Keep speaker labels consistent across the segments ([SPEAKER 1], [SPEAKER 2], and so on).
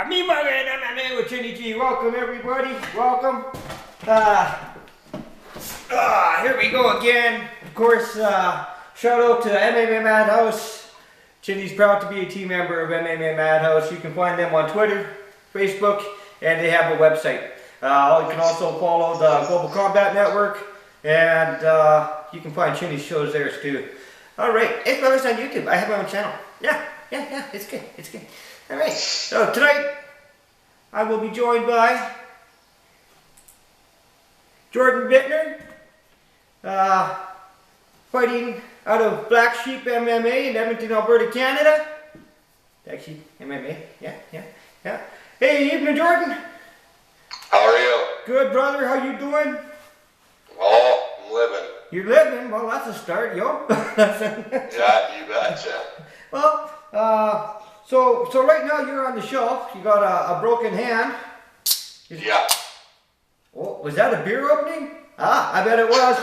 [SPEAKER 1] MeanMuggin MMA with Chinny. Welcome everybody. Welcome. Here we go again. Of course, shout out to MMA Madhouse. Chinny's proud to be a team member of MMA Madhouse. You can find them on Twitter, Facebook, and they have a website. You can also follow the Global Combat Network, and you can find Chinny's shows there too. Alright, it's brothers on YouTube. I have my own channel. Yeah, it's good. Alright, so tonight I will be joined by Jordan Bittner, fighting out of BlackSheep MMA in Edmonton, Alberta, Canada. BlackSheep MMA, yeah. Hey, evening, Jordan.
[SPEAKER 2] How are you?
[SPEAKER 1] Good, brother. How you doing?
[SPEAKER 2] Oh, I'm living.
[SPEAKER 1] You're living? Well, that's a start, yo.
[SPEAKER 2] Yeah, you betcha.
[SPEAKER 1] Well, so right now you're on the shelf. You got a broken hand.
[SPEAKER 2] Yeah.
[SPEAKER 1] Oh, was that a beer opening? I bet it was.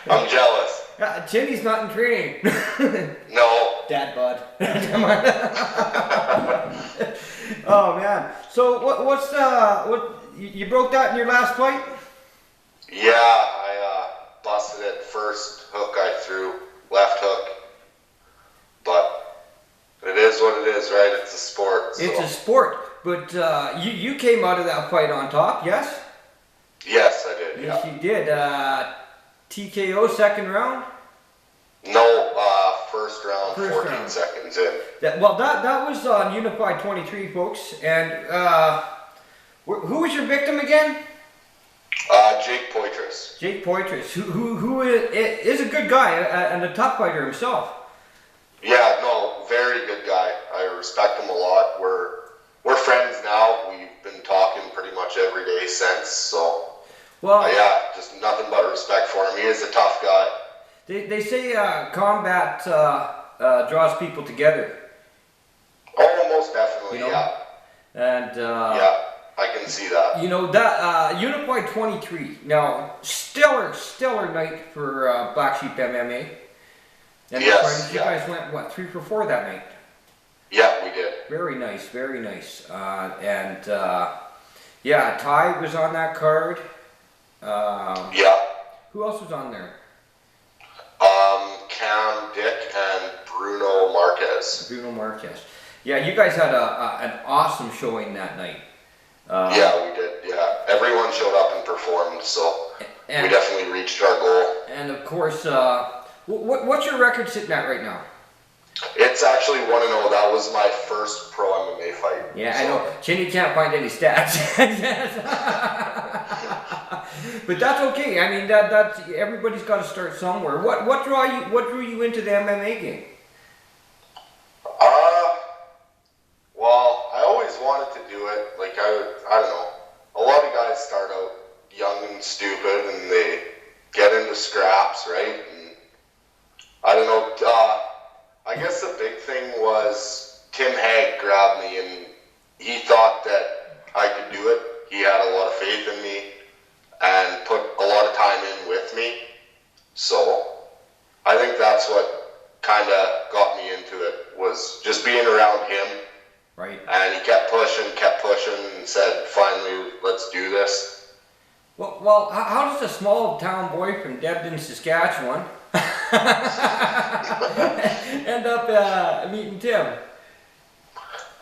[SPEAKER 2] I'm jealous.
[SPEAKER 1] Chinny's not in training.
[SPEAKER 2] No.
[SPEAKER 1] Dad bod. Oh man. So what you broke that in your last fight?
[SPEAKER 2] Yeah, I busted it first hook I threw, left hook. But it is what it is, right? It's a sport. So.
[SPEAKER 1] It's a sport, but you came out of that fight on top, yes?
[SPEAKER 2] Yes, I did.
[SPEAKER 1] Yes,
[SPEAKER 2] yeah.
[SPEAKER 1] you did. TKO second round?
[SPEAKER 2] No, first round,
[SPEAKER 1] First
[SPEAKER 2] 14
[SPEAKER 1] round.
[SPEAKER 2] seconds in.
[SPEAKER 1] That was on Unified 23, folks. And who was your victim again?
[SPEAKER 2] Jake Poitras.
[SPEAKER 1] Jake Poitras, who is a good guy and a top fighter himself.
[SPEAKER 2] Yeah, no, very good guy. I respect him a lot. We're friends now. We've been talking pretty much every day since. So, well, yeah, just nothing but respect for him. He is a tough guy.
[SPEAKER 1] They say combat draws people together.
[SPEAKER 2] Oh, most definitely,
[SPEAKER 1] you know?
[SPEAKER 2] yeah.
[SPEAKER 1] And
[SPEAKER 2] yeah, I can see that.
[SPEAKER 1] You know that Unified 23. Now, stellar night for BlackSheep MMA. And
[SPEAKER 2] yes,
[SPEAKER 1] you guys went what 3 for 4 that night?
[SPEAKER 2] Yeah, we did.
[SPEAKER 1] Very nice. Yeah, Ty was on that card.
[SPEAKER 2] Yeah.
[SPEAKER 1] Who else was on there?
[SPEAKER 2] Cam, Dick, and Bruno Marquez.
[SPEAKER 1] Yeah, you guys had an awesome showing that night.
[SPEAKER 2] Yeah, we did. Yeah, everyone showed up and performed, so we definitely reached our goal.
[SPEAKER 1] And of course, what's your record sitting at right now?
[SPEAKER 2] It's actually 1-0. That was my first pro MMA fight.
[SPEAKER 1] Yeah, so. I know. Chinny can't find any stats. But that's okay. I mean, that's everybody's got to start somewhere. What drew you into the MMA game?
[SPEAKER 2] Well, I always wanted to do it. Like I don't know. A lot of guys start out young and stupid, and they get into scraps, right? And I don't know. I guess the big thing was Tim Hague grabbed me, and he thought that I could do it. He had a lot of faith in me and put a lot of time in with me. So I think that's what kind of got me into it, was just being around him.
[SPEAKER 1] Right. And
[SPEAKER 2] he kept pushing, and said, finally, let's do this.
[SPEAKER 1] Well, how does a small town boy from Debden, Saskatchewan end up meeting Tim?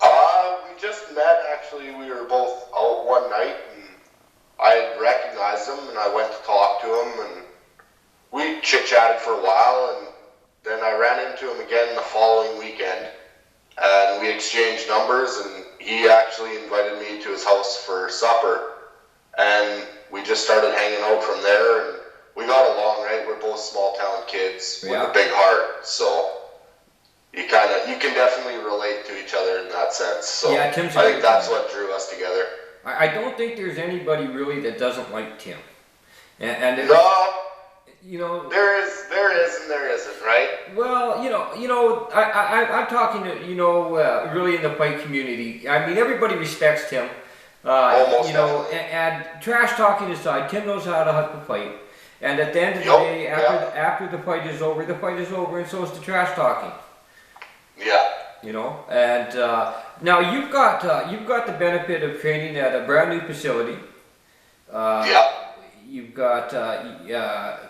[SPEAKER 2] We just met, actually. We were both out one night, and I recognized him, and I went to talk to him, and we chit-chatted for a while, and then I ran into him again the following weekend, and we exchanged numbers, and he actually invited me to his house for supper, and we just started hanging out from there, and we got along, right? We're both small town kids with a big heart, so you can definitely relate to each other in that sense. So
[SPEAKER 1] yeah,
[SPEAKER 2] I think that's what drew us together.
[SPEAKER 1] I don't think there's anybody really that doesn't like Tim. And
[SPEAKER 2] no,
[SPEAKER 1] you know,
[SPEAKER 2] there is and there isn't, right?
[SPEAKER 1] Well, I'm talking to really in the fight community. I mean, everybody respects Tim.
[SPEAKER 2] Almost.
[SPEAKER 1] And trash talking aside, Tim knows how to hunt the fight. And at the end of the day, after the fight is over, and so is the trash talking.
[SPEAKER 2] Yeah.
[SPEAKER 1] you know. And now you've got the benefit of training at a brand new facility. You've got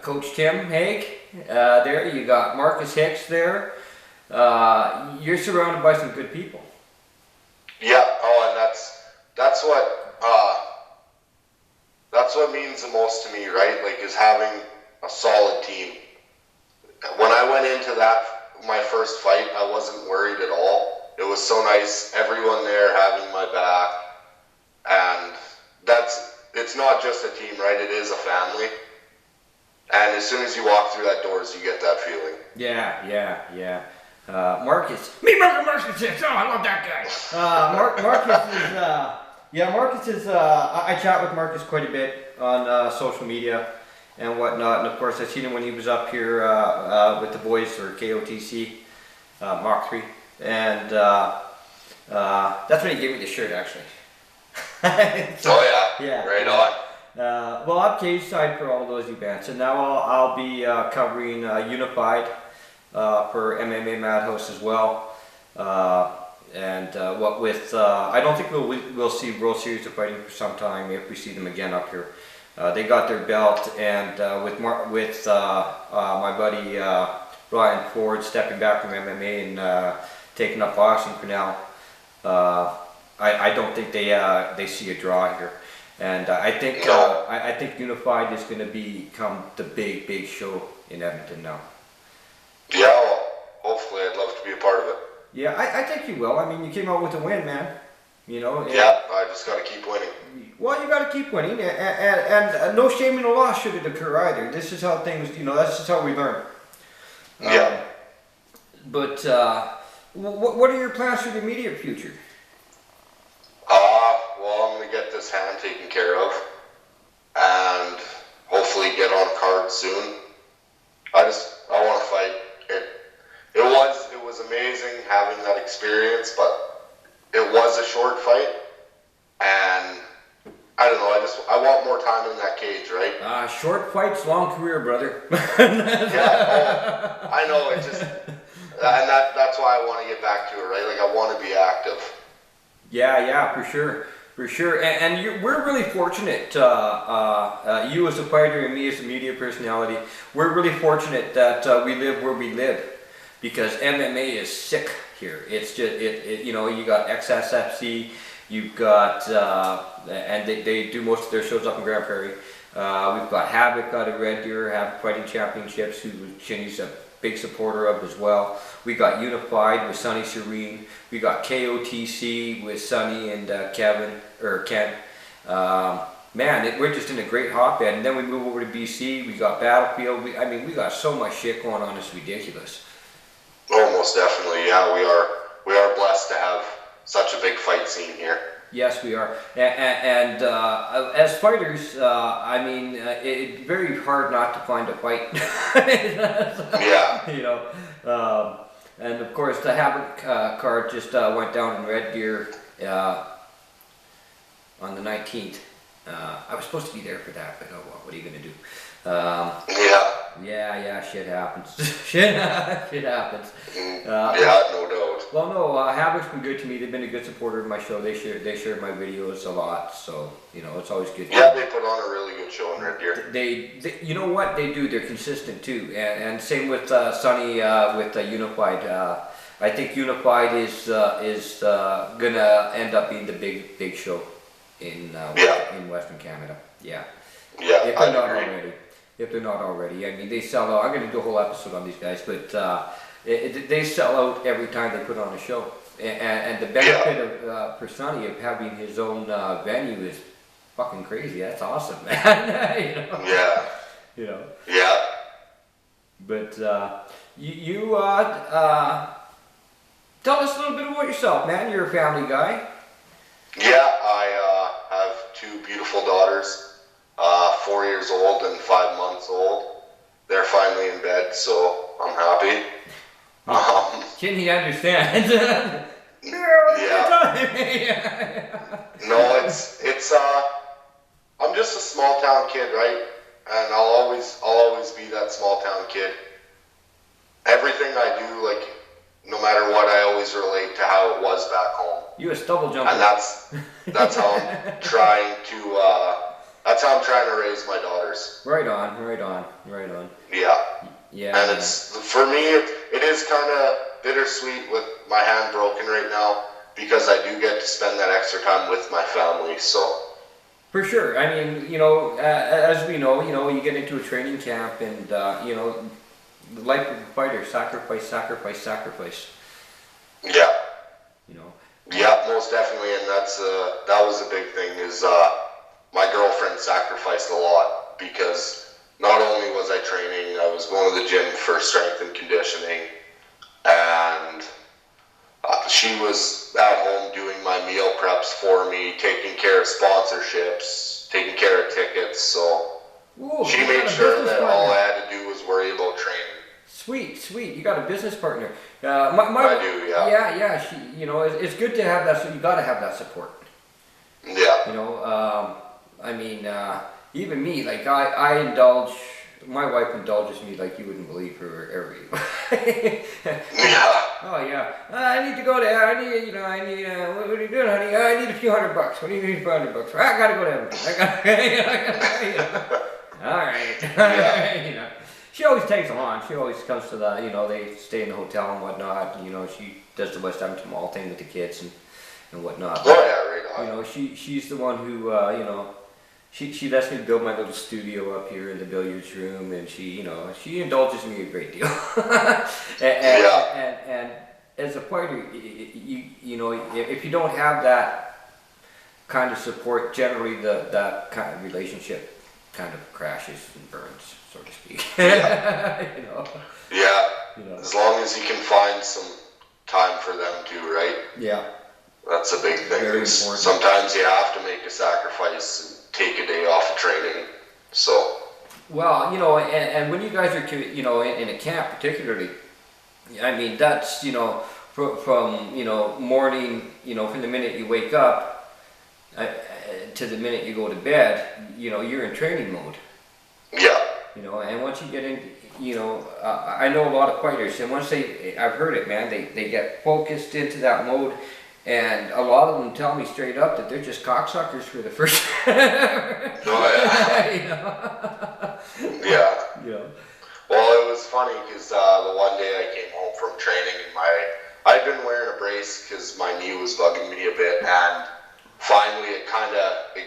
[SPEAKER 1] Coach Tim Haig there. You got Marcus Hicks there. You're surrounded by some good people.
[SPEAKER 2] Yeah. Oh, and that's what means the most to me, right? Like, is having a solid team. When I went into my first fight, I wasn't worried at all. It was so nice, everyone there having my back, and it's not just a team, right? It is a family. And as soon as you walk through that doors, you get that feeling.
[SPEAKER 1] Yeah. Marcus. Mean-Muggin Marcus is. Oh, I love that guy. Marcus is, I chat with Marcus quite a bit on social media and whatnot. And of course, I seen him when he was up here with the boys for KOTC Mach 3. And that's when he gave me the shirt, actually.
[SPEAKER 2] Yeah, right on.
[SPEAKER 1] Well, I'm cage side for all those events, and now I'll be covering Unified for MMA Madhouse as well. What with I don't think we'll see World Series of Fighting for some time if we see them again up here. They got their belt, and with my buddy Ryan Ford stepping back from MMA and taking up boxing for now. I don't think they see a draw here, and I think Unified is going to become the big show in Edmonton now.
[SPEAKER 2] Yeah, well, hopefully, I'd love to be a part of it.
[SPEAKER 1] Yeah, I think you will. I mean, you came out with a win, man. You know.
[SPEAKER 2] Yeah, I just got to keep winning.
[SPEAKER 1] Well, you got to keep winning, and no shame in the loss should it occur either. This is how things, that's just how we learn.
[SPEAKER 2] Yeah.
[SPEAKER 1] But what are your plans for the immediate future?
[SPEAKER 2] Well, I'm going to get this hand taken care of and hopefully get on a card soon. I want to fight. It was amazing having that experience, but it was a short fight, and I don't know, I want more time in that cage, right?
[SPEAKER 1] Short fights, long career, brother.
[SPEAKER 2] Yeah, I know, it's just, and that's why I want to get back to it, right? Like, I want to be active.
[SPEAKER 1] Yeah, for sure. And we're really fortunate, you as a fighter and me as a media personality, we're really fortunate that we live where we live, because MMA is sick here. It's just, you got XSFC, you've got, and they do most of their shows up in Grand Prairie. We've got Havoc out of Red Deer, Havoc Fighting Championships, who Chinny's a big supporter of as well. We got Unified with Sonny Serene. We got KOTC with Sonny and Ken. We're just in a great hotbed. And then we move over to BC. We got Battlefield. We got so much shit going on. It's ridiculous.
[SPEAKER 2] Oh, most definitely. Yeah, we are blessed to have such a big fight scene here.
[SPEAKER 1] Yes, we are. And as fighters, it's very hard not to find a fight.
[SPEAKER 2] Yeah.
[SPEAKER 1] And of course, the Havoc card just went down in Red Deer on the 19th. I was supposed to be there for that, but oh well, what are you going to do? Yeah, shit happens. shit happens.
[SPEAKER 2] Yeah, no doubt.
[SPEAKER 1] Well, no, Havoc's been good to me. They've been a good supporter of my show. They share my videos a lot, so it's always good.
[SPEAKER 2] Yeah, they put on a really good show in Red Deer.
[SPEAKER 1] They you know what they do? They're consistent too, and same with Sonny with Unified. I think Unified is gonna end up being the big show in Western Canada. Yeah.
[SPEAKER 2] Yeah,
[SPEAKER 1] If they're not already. I mean, they sell out. I'm going to do a whole episode on these guys, but they sell out every time they put on a show. And the benefit of for Sonny of having his own venue is fucking crazy. That's awesome, man.
[SPEAKER 2] Yeah. Yeah.
[SPEAKER 1] But you tell us a little bit about yourself, man. You're a family guy.
[SPEAKER 2] Yeah, I have two beautiful daughters. 4 years old and 5 months old. They're finally in bed, so I'm happy.
[SPEAKER 1] Chinny understands.
[SPEAKER 2] Yeah. No, it's I'm just a small town kid, right? And I'll always be that small town kid. Everything I do, like, no matter what, I always relate to how it was back home.
[SPEAKER 1] You a stubble jumper.
[SPEAKER 2] And that's how I'm trying to raise my daughters.
[SPEAKER 1] Right on.
[SPEAKER 2] Yeah.
[SPEAKER 1] Yeah.
[SPEAKER 2] And it's, for me, it is kind of bittersweet with my hand broken right now, because I do get to spend that extra time with my family, so.
[SPEAKER 1] For sure. I mean, you know, as we know, you get into a training camp and, you know, the life of a fighter, sacrifice.
[SPEAKER 2] Yeah.
[SPEAKER 1] You know.
[SPEAKER 2] Yeah, most definitely, and that was a big thing, is my girlfriend sacrificed a lot, because not only was I training, I was going to the gym for strength and conditioning, and she was at home doing my meal preps for me, taking care of sponsorships, taking care of tickets, so she made sure that all I had to do was worry about training.
[SPEAKER 1] Sweet. You got a business partner.
[SPEAKER 2] I do, yeah.
[SPEAKER 1] Yeah. She, you know, it's good to have that. So you got to have that support.
[SPEAKER 2] Yeah.
[SPEAKER 1] You know, I mean, even me, like I indulge. My wife indulges me like you wouldn't believe her every.
[SPEAKER 2] Yeah.
[SPEAKER 1] Oh yeah. I need to go there. I need, what are you doing, honey? I need a few $100. What do you need for $100? I gotta go to Edmonton. All right.
[SPEAKER 2] Yeah.
[SPEAKER 1] She always tags along. She always comes to the, they stay in the hotel and whatnot. She does the West Edmonton Mall thing with the kids and whatnot.
[SPEAKER 2] Oh yeah, right on.
[SPEAKER 1] She's the one who, she lets me build my little studio up here in the billiards room, and she indulges me a great deal. and as a fighter, if you don't have that kind of support, generally that kind of relationship kind of crashes and burns, so to speak.
[SPEAKER 2] Yeah. Yeah. As long as you can find some time for them too, right?
[SPEAKER 1] Yeah.
[SPEAKER 2] That's a big thing.
[SPEAKER 1] Very important.
[SPEAKER 2] Sometimes you have to make a sacrifice and take a day off of training. So.
[SPEAKER 1] Well, and when you guys are, in a camp particularly, I mean, that's, from morning, from the minute you wake up to the minute you go to bed, you're in training mode.
[SPEAKER 2] Yeah.
[SPEAKER 1] And once you get in, I know a lot of fighters, and once I've heard it, man, they get focused into that mode, and a lot of them tell me straight up that they're just cocksuckers for the first.
[SPEAKER 2] Oh, yeah. Yeah. Well, it was funny because the one day I came home from training and I'd been wearing a brace because my knee was bugging me a bit, and finally it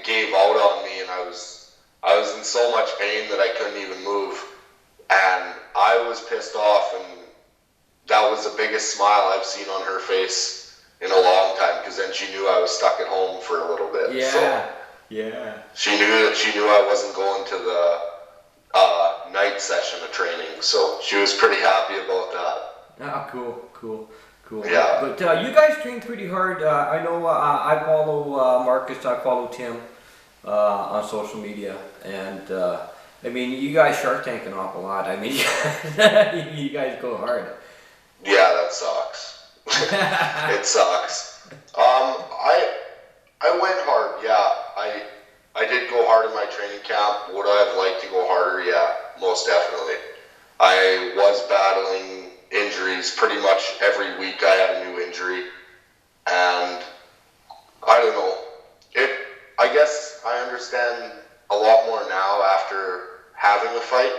[SPEAKER 2] gave out on me, and I was in so much pain that I couldn't even move, and I was pissed off, and that was the biggest smile I've seen on her face in a long time, because then she knew I was stuck at home for a little bit.
[SPEAKER 1] Yeah.
[SPEAKER 2] So
[SPEAKER 1] yeah.
[SPEAKER 2] She knew I wasn't going to the night session of training, so she was pretty happy about that.
[SPEAKER 1] Ah, cool.
[SPEAKER 2] Yeah.
[SPEAKER 1] But you guys train pretty hard. I know I follow Marcus, I follow Tim on social media, and I mean, you guys Shark Tank an awful lot. I mean, you guys go hard.
[SPEAKER 2] Yeah, that sucks. It sucks. I went hard, yeah. I did go hard in my training camp. Would I have liked to go harder? Yeah, most definitely. I was battling injuries pretty much every week. I had a new injury, and I don't know. I guess I understand a lot more now after having a fight,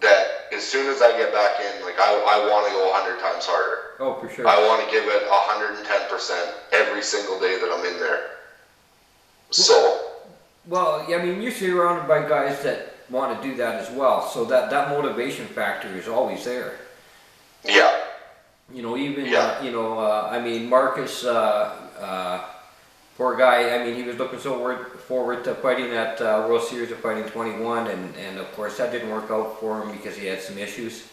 [SPEAKER 2] that as soon as I get back in, like I want to go 100 times harder.
[SPEAKER 1] Oh, for sure.
[SPEAKER 2] I want to give it 110% every single day that I'm in there. So.
[SPEAKER 1] Well, I mean, you're surrounded by guys that want to do that as well, so that motivation factor is always there.
[SPEAKER 2] Yeah.
[SPEAKER 1] Even I mean, Marcus, poor guy. I mean, he was looking so forward to fighting at World Series of Fighting 21, and of course that didn't work out for him because he had some issues.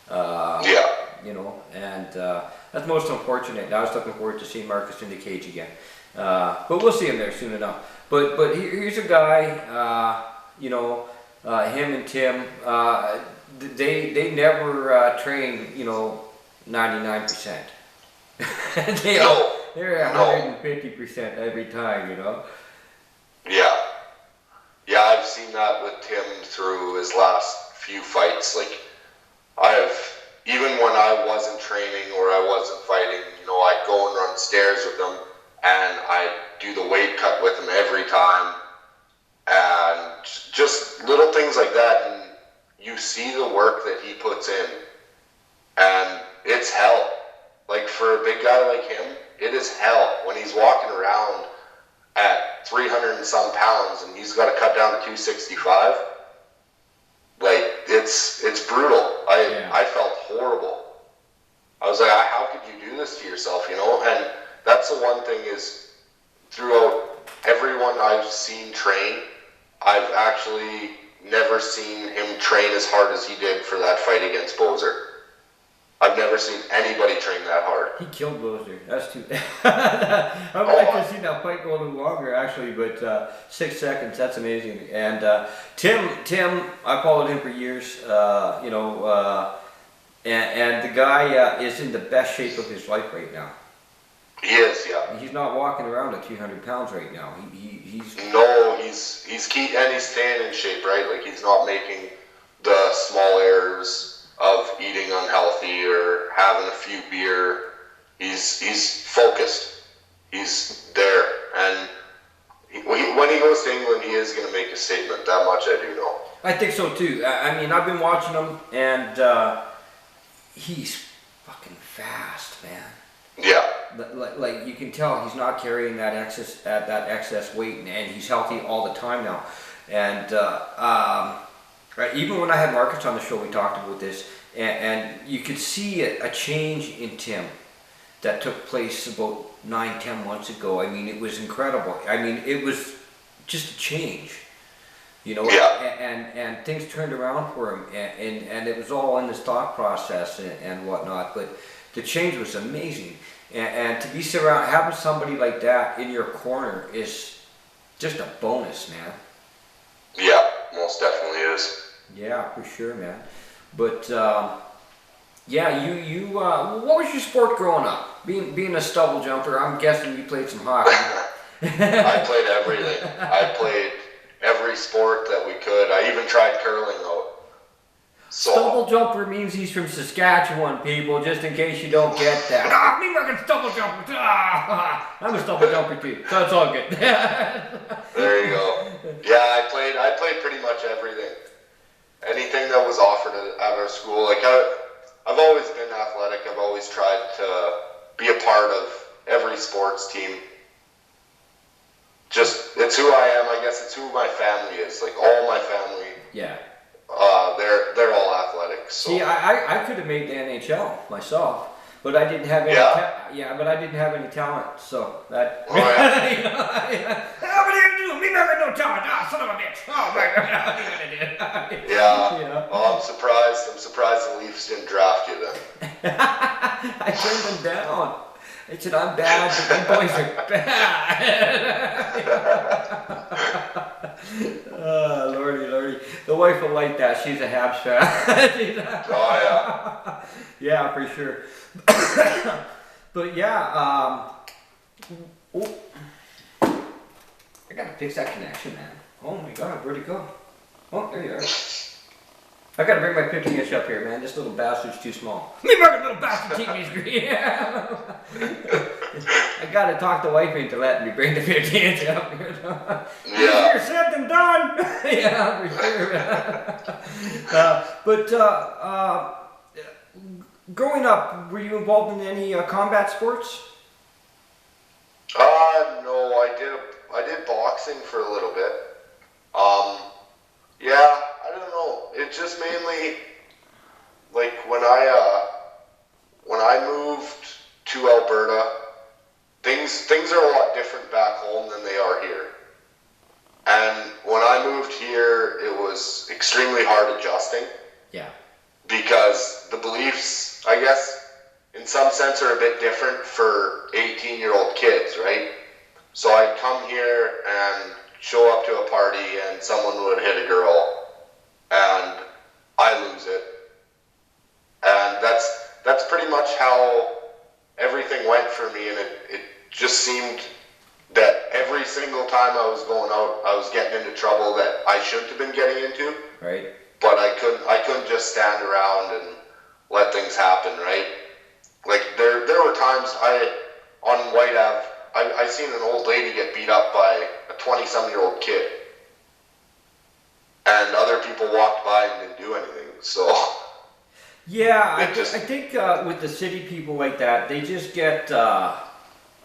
[SPEAKER 2] Yeah.
[SPEAKER 1] And that's most unfortunate. I was looking forward to seeing Marcus in the cage again, but we'll see him there soon enough. But here's a guy, him and Tim, they never train, 99%. They're 150% every time,
[SPEAKER 2] Yeah. Yeah, I've seen that with Tim through his last few fights. Like, even when I wasn't training or I wasn't fighting, you know, I'd go and run stairs with him, and I'd do the weight cut with him every time, and just little things like that. And you see the work that he puts in, and it's hell. Like, for a big guy like him, it is hell when he's walking around at 300 and some pounds and he's got to cut down to 265. Like, it's brutal. I felt horrible. I was like, how could you do this to yourself, you know? And that's the one thing is, throughout everyone I've seen train, I've actually never seen him train as hard as he did for that fight against Bowser. I've never seen anybody train that hard.
[SPEAKER 1] He killed Bowser. That's too bad. I would like to see that fight go a little longer, actually, but 6 seconds, that's amazing. And Tim, I followed him for years, you know, and the guy is in the best shape of his life right now.
[SPEAKER 2] He is, yeah.
[SPEAKER 1] He's not walking around at 300 pounds right now. He's
[SPEAKER 2] and he's staying in shape, right? Like, he's not making the small errors of eating unhealthy or having a few beer. He's focused. He's there, and when he goes to England, he is going to make a statement. That much I do know.
[SPEAKER 1] I think so too. I mean, I've been watching him, and he's fucking fast, man.
[SPEAKER 2] Yeah.
[SPEAKER 1] Like you can tell he's not carrying that excess weight, and he's healthy all the time now. And right, even when I had Marcus on the show, we talked about this, and you could see a change in Tim that took place about 9-10 months ago. I mean, it was incredible. I mean, it was just a change, you know.
[SPEAKER 2] Yeah.
[SPEAKER 1] And things turned around for him, and it was all in his thought process and whatnot. But the change was amazing. And to be having somebody like that in your corner is just a bonus, man.
[SPEAKER 2] Yeah, most definitely is.
[SPEAKER 1] Yeah, for sure, man. But yeah, you what was your sport growing up? Being a stubble jumper, I'm guessing you played some hockey.
[SPEAKER 2] I played everything. I played every sport that we could. I even tried curling out. So,
[SPEAKER 1] stubble jumper means he's from Saskatchewan, people, just in case you don't get that. Mean-Muggin stubble jumper. I'm a stubble jumper too, so it's all good.
[SPEAKER 2] There you go. Yeah, I played pretty much everything. Anything that was offered at our school. Like, I've always been athletic. I've always tried to be a part of every sports team. Just, it's who I am. I guess it's who my family is. Like, all my family.
[SPEAKER 1] Yeah.
[SPEAKER 2] They're all athletic. So.
[SPEAKER 1] See, I could have made the NHL myself, but I didn't have any. But I didn't have any talent, so that.
[SPEAKER 2] Oh, yeah.
[SPEAKER 1] You know, what are you gonna do? Me not got no talent. Ah, son of a bitch. Oh my God, what are you gonna do?
[SPEAKER 2] Yeah.
[SPEAKER 1] You know?
[SPEAKER 2] Well, I'm surprised the Leafs didn't draft you then.
[SPEAKER 1] I turned them down. I said, I'm bad, but you boys are bad. Oh, lordy. The wife will like that. She's a Habs fan.
[SPEAKER 2] Oh, yeah.
[SPEAKER 1] Yeah, for sure. But yeah, I gotta fix that connection, man. Oh my God, where'd it go? Oh, there you are. I gotta bring my 50-inch up here, man. This little bastard's too small. Mean-Muggin little bastard, keep me screen. I gotta talk the wife into letting me bring the 50-inch up here.
[SPEAKER 2] Yeah.
[SPEAKER 1] Easier said than done. Yeah, for sure. But growing up, were you involved in any combat sports?
[SPEAKER 2] No, I did boxing for a little bit. Yeah, I don't know. It just mainly, like, when I moved to Alberta, things are a lot different back home than they are here. And when I moved here, it was extremely hard adjusting.
[SPEAKER 1] Yeah.
[SPEAKER 2] Because the beliefs, I guess, in some sense are a bit different for 18-year-old kids, right? So I'd come here and show up to a party and someone would hit a girl and I lose it. And that's pretty much how everything went for me, and it just seemed that every single time I was going out, I was getting into trouble that I shouldn't have been getting into.
[SPEAKER 1] Right.
[SPEAKER 2] But I couldn't just stand around and let things happen, right? Like there were times on White Ave, I seen an old lady get beat up by a 20-some-year-old kid, and other people walked by and didn't do anything. So
[SPEAKER 1] yeah, I think with the city people like that, they just get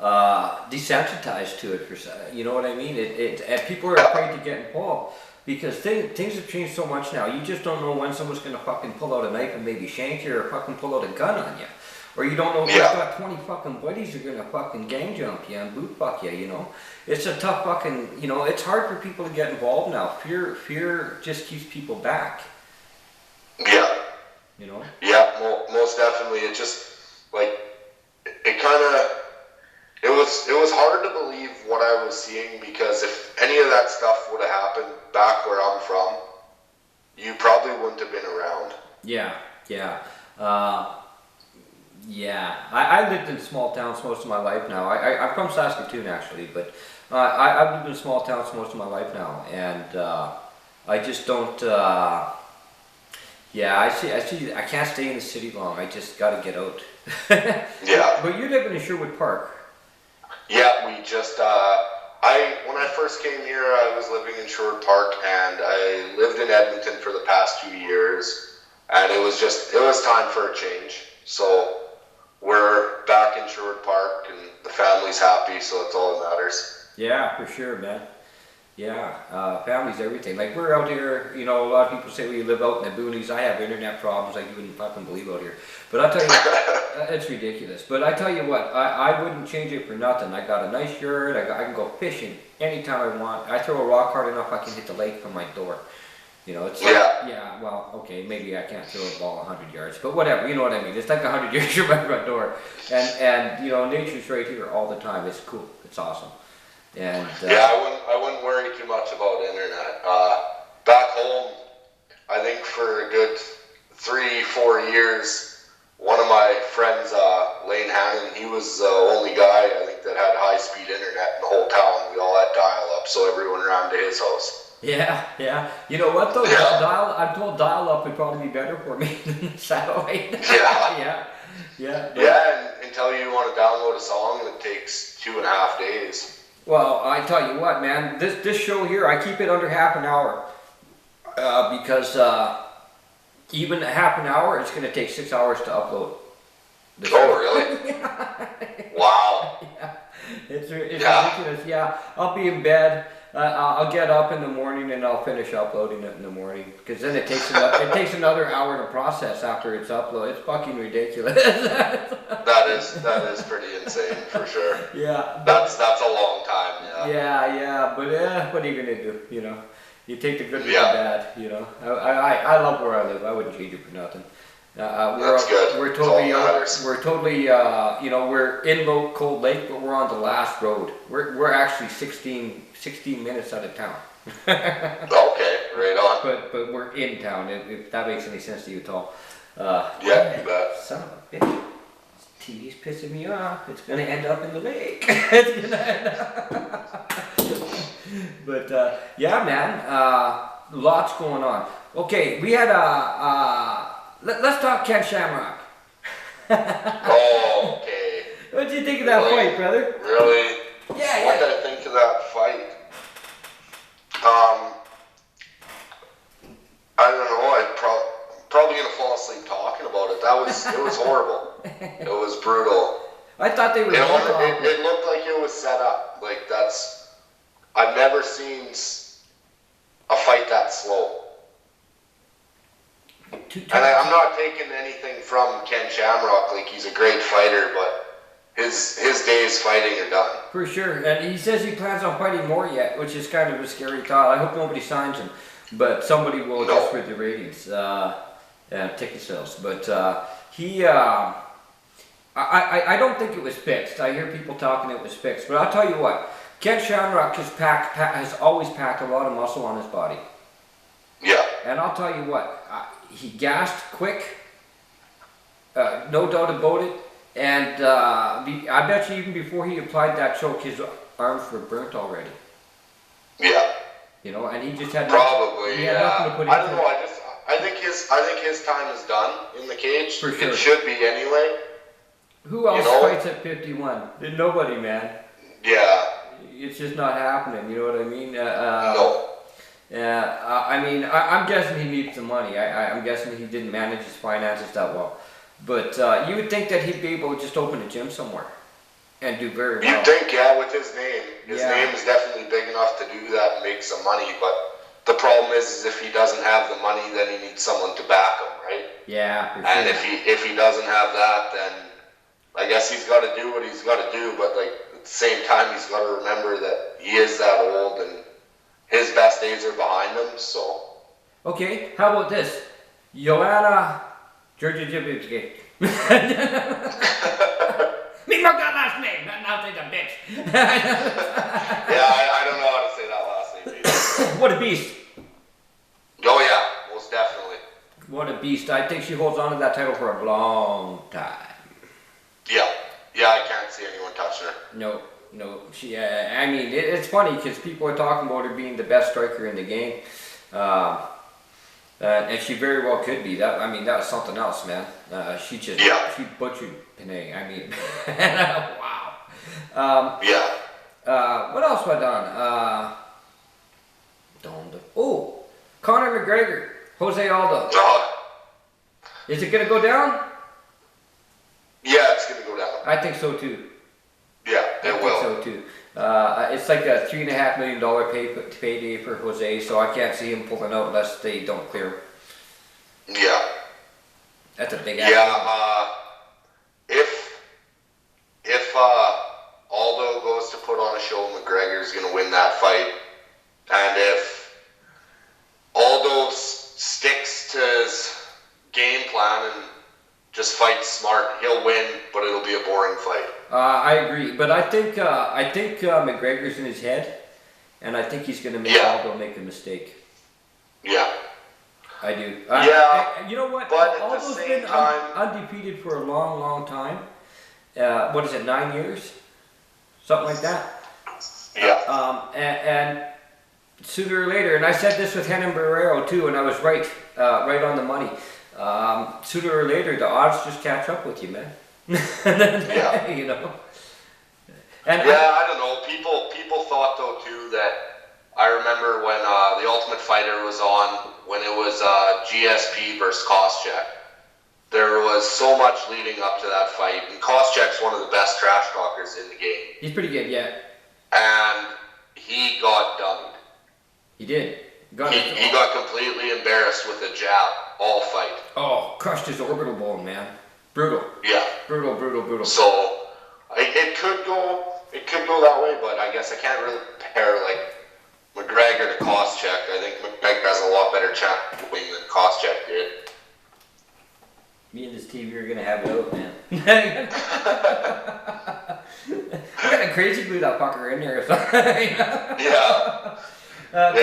[SPEAKER 1] desensitized to it. You know what I mean? And people are afraid to get involved because things have changed so much now. You just don't know when someone's gonna fucking pull out a knife and maybe shank you or fucking pull out a gun on you. Or you don't know if you've got 20 fucking buddies who are gonna fucking gang jump you and boot fuck you, you know? It's a tough fucking, you know, it's hard for people to get involved now. Fear just keeps people back.
[SPEAKER 2] Yeah.
[SPEAKER 1] You know?
[SPEAKER 2] Yeah, most definitely. It just, like, it was hard to believe what I was seeing, because if any of that stuff would have happened back where I'm from, you probably wouldn't have been around.
[SPEAKER 1] Yeah. I lived in small towns most of my life now. I'm from Saskatoon actually, but I've lived in small towns most of my life now, and I just don't. I see. I can't stay in the city long. I just got to get out.
[SPEAKER 2] Yeah.
[SPEAKER 1] But you're living in Sherwood Park.
[SPEAKER 2] Yeah, we just. When I first came here, I was living in Sherwood Park, and I lived in Edmonton for the past 2 years, and it was time for a change. So we're back in Sherwood Park, and the family's happy, so that's all that matters.
[SPEAKER 1] Yeah, for sure, man. Yeah, family's everything. Like, we're out here, you know, a lot of people say we live out in the boonies. I have internet problems like you wouldn't fucking believe out here. But I'll tell you, it's ridiculous. But I tell you what, I wouldn't change it for nothing. I got a nice yard. I can go fishing anytime I want. I throw a rock hard enough, I can hit the lake from my door. You know, it's well, okay, maybe I can't throw a ball 100 yards, but whatever, you know what I mean. It's like 100 yards from my front door. And you know, nature's right here all the time. It's cool. It's awesome. And
[SPEAKER 2] I wouldn't worry too much about internet. Back home, I think for a good 3-4 years, one of my friends, Lane Hannon, he was the only guy I think that had high-speed internet in the whole town. We all had dial-up, so everyone ran to his house.
[SPEAKER 1] Yeah. You know what though? Yeah. I'm told dial-up would probably be better for me than satellite. Yeah.
[SPEAKER 2] And until you want to download a song, it takes 2.5 days.
[SPEAKER 1] Well, I tell you what, man. This show here, I keep it under half an hour because even half an hour, it's going to take 6 hours to upload.
[SPEAKER 2] Oh, really? Wow.
[SPEAKER 1] Yeah. It's ridiculous. Yeah, I'll be in bed. I'll get up in the morning and I'll finish uploading it in the morning, because then it takes another hour to process after it's uploaded. It's fucking ridiculous.
[SPEAKER 2] That is pretty insane for sure.
[SPEAKER 1] Yeah.
[SPEAKER 2] That's a long time.
[SPEAKER 1] Yeah. But what are you gonna do? You know, you take the good with the bad. You know, I love where I live. I wouldn't change it for nothing.
[SPEAKER 2] That's good.
[SPEAKER 1] We're totally, you know, we're in Cold Lake, but we're on the last road. We're actually 16 minutes out of town.
[SPEAKER 2] Okay, right on.
[SPEAKER 1] But we're in town, if that makes any sense to you at all.
[SPEAKER 2] Yeah, you bet.
[SPEAKER 1] Son of a bitch. This TV's pissing me off. It's gonna end up in the lake. It's gonna end up. But yeah, man, lots going on. Okay, we had let's talk Ken Shamrock.
[SPEAKER 2] Oh, okay.
[SPEAKER 1] What did you think of that fight, brother?
[SPEAKER 2] Really?
[SPEAKER 1] Yeah.
[SPEAKER 2] What did I think of that fight? I don't know. I'm probably gonna fall asleep talking about it. It was horrible. It was brutal.
[SPEAKER 1] I thought they were.
[SPEAKER 2] It looked like it was set up. Like I've never seen a fight that slow. And I'm not taking anything from Ken Shamrock. Like, he's a great fighter, but his days fighting are done. For sure.
[SPEAKER 1] And he says he plans on fighting more yet, which is kind of a scary thought. I hope nobody signs him, but somebody will just for the ratings and ticket sales. But I don't think it was fixed. I hear people talking it was fixed, but I'll tell you what, Ken Shamrock has always packed a lot of muscle on his body.
[SPEAKER 2] Yeah.
[SPEAKER 1] And I'll tell you what, he gassed quick, no doubt about it. And I bet you even before he applied that choke, his arms were burnt already.
[SPEAKER 2] Yeah.
[SPEAKER 1] You know, and he just had
[SPEAKER 2] probably.
[SPEAKER 1] nothing to put
[SPEAKER 2] I don't
[SPEAKER 1] into
[SPEAKER 2] know.
[SPEAKER 1] it.
[SPEAKER 2] I think his time is done in the cage.
[SPEAKER 1] For sure.
[SPEAKER 2] It should be anyway.
[SPEAKER 1] Who else fights at 51? Nobody, man.
[SPEAKER 2] Yeah.
[SPEAKER 1] It's just not happening. You know what I mean?
[SPEAKER 2] No.
[SPEAKER 1] I mean, I'm guessing he needs the money. I'm guessing he didn't manage his finances that well. But you would think that he'd be able to just open a gym somewhere and do very well.
[SPEAKER 2] You'd think, yeah, with his name. His name is definitely big enough to do that and make some money. But the problem is if he doesn't have the money, then he needs someone to back him, right?
[SPEAKER 1] Yeah, for sure.
[SPEAKER 2] And if he doesn't have that, then I guess he's got to do what he's got to do. But like at the same time, he's got to remember that he is that old and his best days are behind him. So.
[SPEAKER 1] Okay, how about this? Joanna Georgia Jibitsky. Me fuck that last name. Now she's a bitch.
[SPEAKER 2] Yeah, I don't know how to say that last name either.
[SPEAKER 1] What a beast.
[SPEAKER 2] Oh yeah, most definitely.
[SPEAKER 1] What a beast. I think she holds on to that title for a long time.
[SPEAKER 2] Yeah. Yeah, I can't see anyone touching her.
[SPEAKER 1] No. She. I mean, it's funny because people are talking about her being the best striker in the game. And she very well could be. That was something else, man. She butchered Panay. I mean, wow. What else was done? Conor McGregor, Jose Aldo. Is it gonna go down?
[SPEAKER 2] Yeah, it's gonna go down.
[SPEAKER 1] I think so too.
[SPEAKER 2] Yeah, it will.
[SPEAKER 1] I think so too. It's like a $3.5 million payday for Jose, so I can't see him pulling out unless they don't clear him.
[SPEAKER 2] Yeah.
[SPEAKER 1] That's a big
[SPEAKER 2] If Aldo goes to put on a show, McGregor's gonna win that fight, and if Aldo sticks to his game plan and just fights smart, he'll win, but it'll be a boring fight.
[SPEAKER 1] I agree, but I think McGregor's in his head, and I think he's going to make Aldo make a mistake.
[SPEAKER 2] Yeah.
[SPEAKER 1] I do. You know what?
[SPEAKER 2] But
[SPEAKER 1] Aldo's been undefeated for a long, long time. What is it, 9 years? Something like that.
[SPEAKER 2] Yeah.
[SPEAKER 1] And sooner or later, and I said this with Renan Barrero too, and I was right on the money. Sooner or later, the odds just catch up with you, man.
[SPEAKER 2] Yeah.
[SPEAKER 1] You know. And
[SPEAKER 2] I don't know. People thought though too that I remember when the Ultimate Fighter was on, when it was GSP versus Koscheck. There was so much leading up to that fight, and Koscheck's one of the best trash talkers in the game.
[SPEAKER 1] He's pretty good, yeah.
[SPEAKER 2] And he got dummied.
[SPEAKER 1] He did.
[SPEAKER 2] He got completely embarrassed with a jab all fight.
[SPEAKER 1] Oh, crushed his orbital bone, man. Brutal.
[SPEAKER 2] Yeah.
[SPEAKER 1] Brutal.
[SPEAKER 2] So it could go that way, but I guess I can't really compare like McGregor to Koscheck. I think McGregor has a lot better chance of winning than Koscheck did.
[SPEAKER 1] Me and this TV are gonna have it out, man. I'm gonna crazy glue that fucker in there or something.
[SPEAKER 2] Yeah. Time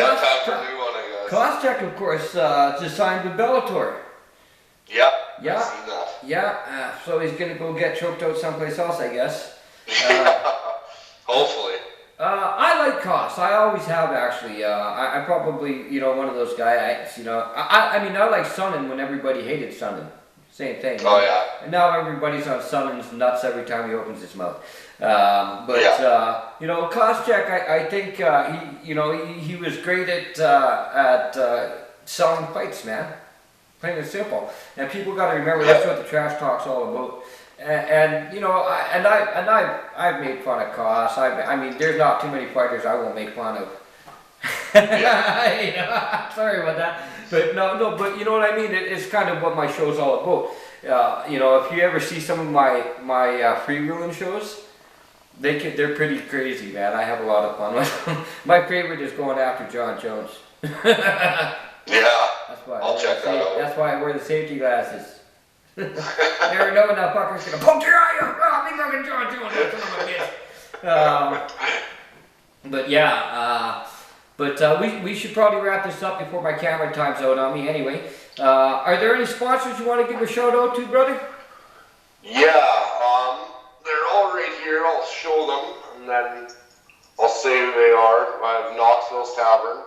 [SPEAKER 2] for a new one, I guess.
[SPEAKER 1] Koscheck, of course, just signed with Bellator.
[SPEAKER 2] Yep.
[SPEAKER 1] Yeah.
[SPEAKER 2] I've seen that.
[SPEAKER 1] Yeah. So he's gonna go get choked out someplace else, I guess.
[SPEAKER 2] Hopefully.
[SPEAKER 1] I like Koss. I always have, actually. I'm probably, one of those guys. I like Sonnen when everybody hated Sonnen. Same thing.
[SPEAKER 2] Oh yeah.
[SPEAKER 1] And now everybody's on Sonnen's nuts every time he opens his mouth. Koscheck, I think he was great at selling fights, man. Plain and simple. And people got to remember that's what the trash talk's all about. I've made fun of Koss. There's not too many fighters I won't make fun of. Sorry about that. But but you know what I mean? It's kind of what my show's all about. If you ever see some of my freewheeling shows, they're pretty crazy, man. I have a lot of fun with them. My favorite is going after John Jones.
[SPEAKER 2] Yeah.
[SPEAKER 1] That's why
[SPEAKER 2] I'll check that out.
[SPEAKER 1] That's why I wear the safety glasses. Never know when that fucker's gonna poke your eye out. Oh, me fucking John Jones, that son of a bitch. But yeah, we should probably wrap this up before my camera time's out on me anyway. Are there any sponsors you want to give a shout out to, brother?
[SPEAKER 2] Yeah, they're all right here. I'll show them, and then I'll say who they are. I have Knoxvilles Tavern.